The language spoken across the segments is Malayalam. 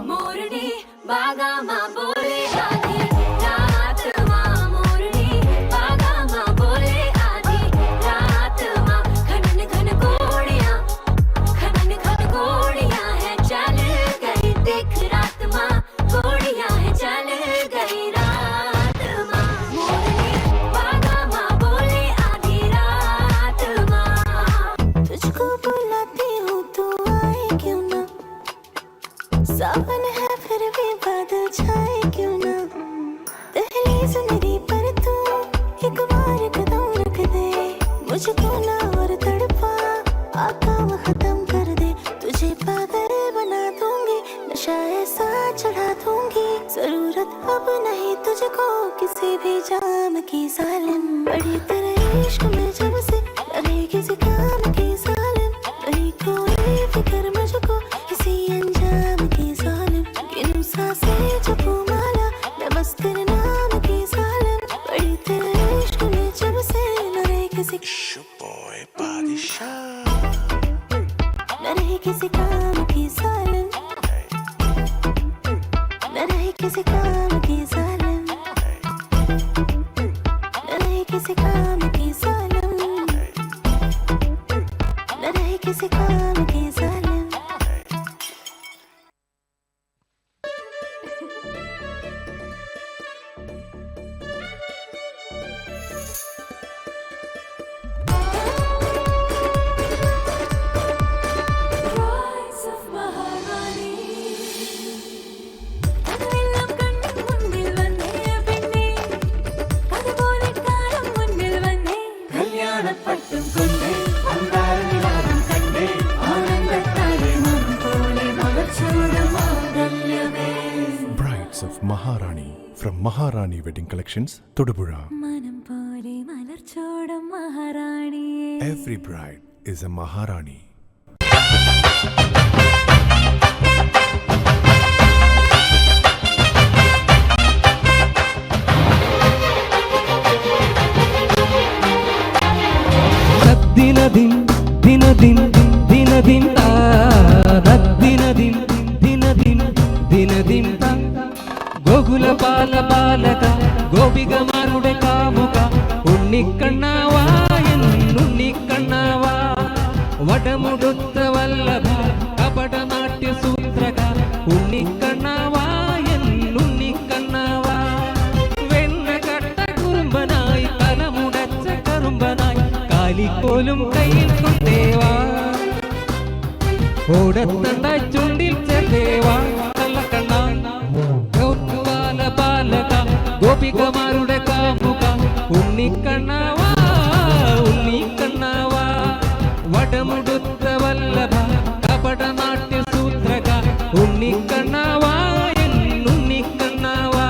मोरनी बागा मां बोले आधी रात मां मोरनी बागा मां बोले आधी रात मां खनन खन घोड़ियां है चल गई देख रात मां घोड़ियां है चल गई रात मां मोरनी बागा मां बोले आधी रात मां तुझको बुलाती हूँ तू आए क्यों ना सावन है फिर भी बादल छाए क्यों ना दहलीज मेरी पर तू एक बार कदम रख दे मुझको ना और तड़पा आका वो खत्म कर दे तुझे पागल बना दूंगी नशा ऐसा चढ़ा दूंगी जरूरत अब नहीं तुझको किसी भी जाम की सालिम बड़ी तेरे इश्क में जब से अरे किसी काम की सालिम नहीं कोई फिक्र मुझको किसी अंजाम की सालिम गिनूं सांसें जपू माला मैं बस तेरे नाम की सालिम बड़ी तेरे इश्क में जब से न रहे किसी न रहे किसी काम की सालिम न रहे किसी काम की सालिम न रहे किसी काम की सालिम न रहे किसी काम की सालिम Brides of Maharani from Maharani Wedding Collections, Todupuzha. Every bride is a Maharani. ദിനദിൻ ദിനദിൻ ദിനദിൻ ദിനദിൻ ദിനദിൻ ദിനദിൻ ഗോകുല ബാല ബാലക ഗോപികമാരുടെ കാമുക ഉണ്ണിക്കണ്ണാവാ എന്നുണ്ണിക്കണ്ണാവാ വടമുടുത്ത വല്ലഭ കപടനാട്യ സൂത്രക ഉണ്ണിക്കണ്ണാവാ എന്നുണ്ണിക്കണ്ണാവാ വെണ്ണ കട്ട കുറുമ്പനായി തലമുടച്ച കറുമ്പനായി കാലിക്കോലും കയ്യിൽ കൊണ്ടേവാ ഓടത്തണ്ട ചുണ്ടിൽ ചേർത്തേവാ കള്ളക്കണ്ണ ബാല ബാല ഗോപികമാരുടെ കാമുക ഉണ്ണിക്കണ്ണാവാ ഉണ്ണിക്കണ്ണാവാ വടമുടുത്ത വല്ലഭ കപട നാട്യ സൂത്രക ഉണ്ണിക്കണ്ണാവാ ഉണ്ണിക്കണ്ണാവാ.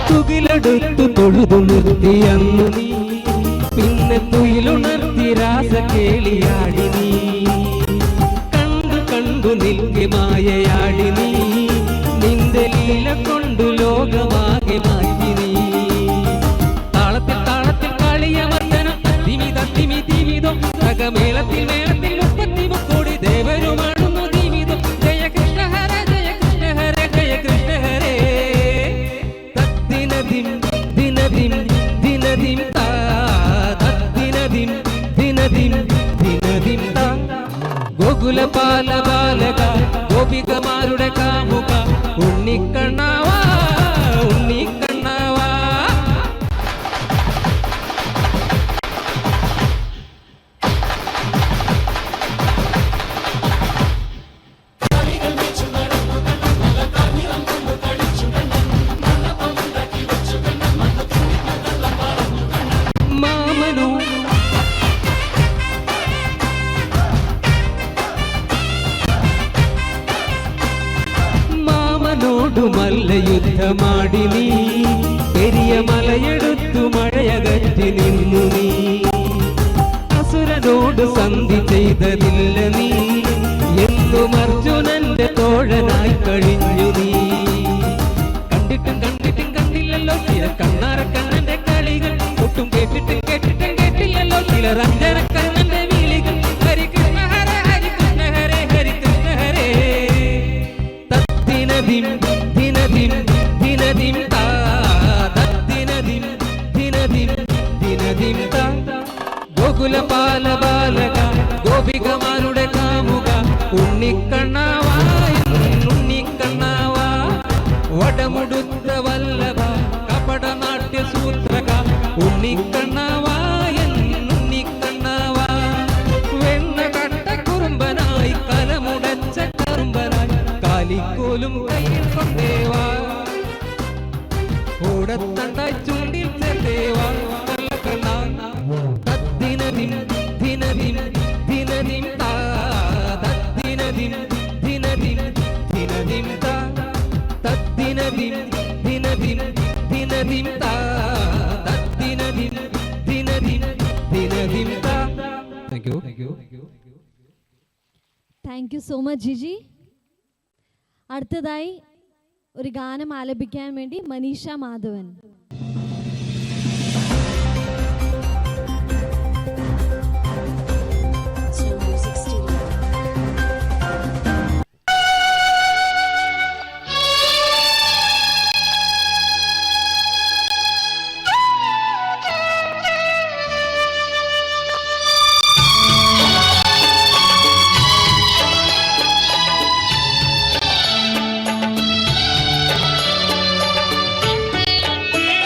തുകിലെടുത്തു തൊഴുതു നിർത്തി അന്നു നീ പിന്നെ തുയിലുണർത്തി രാസ കേളിയാടി നീ കണ്ടു കണ്ടു നിൽക്കെ മായയാടി നീ നിന്റെ ലീല കൊണ്ടു ലോകമാകെ മാറ്റി നീ താളത്തിൽ താളത്തിൽ കളിയമർദ്ദനം തിമിത തിമി തിമിതോ സകമേളത്തിൽ മേളത്തിൽ 30 കോടി ദേവരുമാടുന്നു തിമിതോ ജയ കൃഷ്ണ ഹര ജയ കൃഷ്ണ ഹര ജയ കൃഷ്ണ ഹരേ ദിനദിം ദിനദിം ദിനദിം താ ദിനദിം ദിനദിം ദിനദിം താ ഗോകുലപാല ബാലക ഗോപികമാരുടെ കാമുക ഉണ്ണിക്കണ്ണാവാ ഉണ്ണിക്കണ്ണാവാ. മാമനോടു മല്ലയുദ്ധമാടി നീ പെരിയ മലയെടുത്തു മഴയകറ്റി നിന്നു നീ അസുരനോട് സന്ധി ചെയ്തതില്ല നീ എന്നും അർജുനന്റെ തോഴനായി കഴിഞ്ഞു നീ കണ്ടിട്ടും കണ്ടിട്ടും കണ്ടില്ലല്ലോ ചില കണ്ണാറക്കണ്ണന്റെ കളികൾ ഒട്ടും കേട്ടിട്ടും കേട്ടിട്ടും കേട്ടില്ലല്ലോ ചില രഞ്ജനക്കണ്ണന്റെ വിളികൾ ഹരികൃഷ്ണ ഹര ഹരികൃഷ്ണ ഹരേ ഹരികൃഷ്ണ ഹരേ ദിനദിം ദിനദിം ദിനദിം താ ദിനദിം ദിനദിം ദിനദിം താ ഗോകുലപാല ബാലക ഗോപികമാരുടെ കാമുക ഉണ്ണിക്കണ്ണാവാ ഉണ്ണിക്കണ്ണാവാ വടമുടുത്ത വല്ലഭ കപട നാട്യ സൂത്രക ഉണ്ണിക്കണ്ണാവാ ഉണ്ണിക്കണ്ണാവാ വെണ്ണ കട്ട കുറുമ്പനായി കലമുടച്ച കറുമ്പനായി കാലിക്കോലും കയ്യിൽ കൊണ്ടേവാ ഓടത്തണ്ടായി ചൂണ്ടിൽ ചേർത്തേവാ ദിനദിം ദിനദിം ദിനദിം താ ദിനദിം ദിനദിം ദിനദിം താ ദിനദിം ദിനദിം ദിനദിം താ ദിനദിം ദിനദിം ദിനദിം താ. Thank you. Thank you so much Giji. അടുത്തതായി ഒരു ഗാനം ആലപിക്കാൻ വേണ്ടി Manisha Madhavan. Thank you.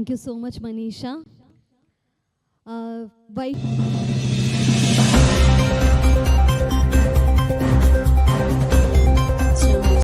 Thank you so much Manisha. Y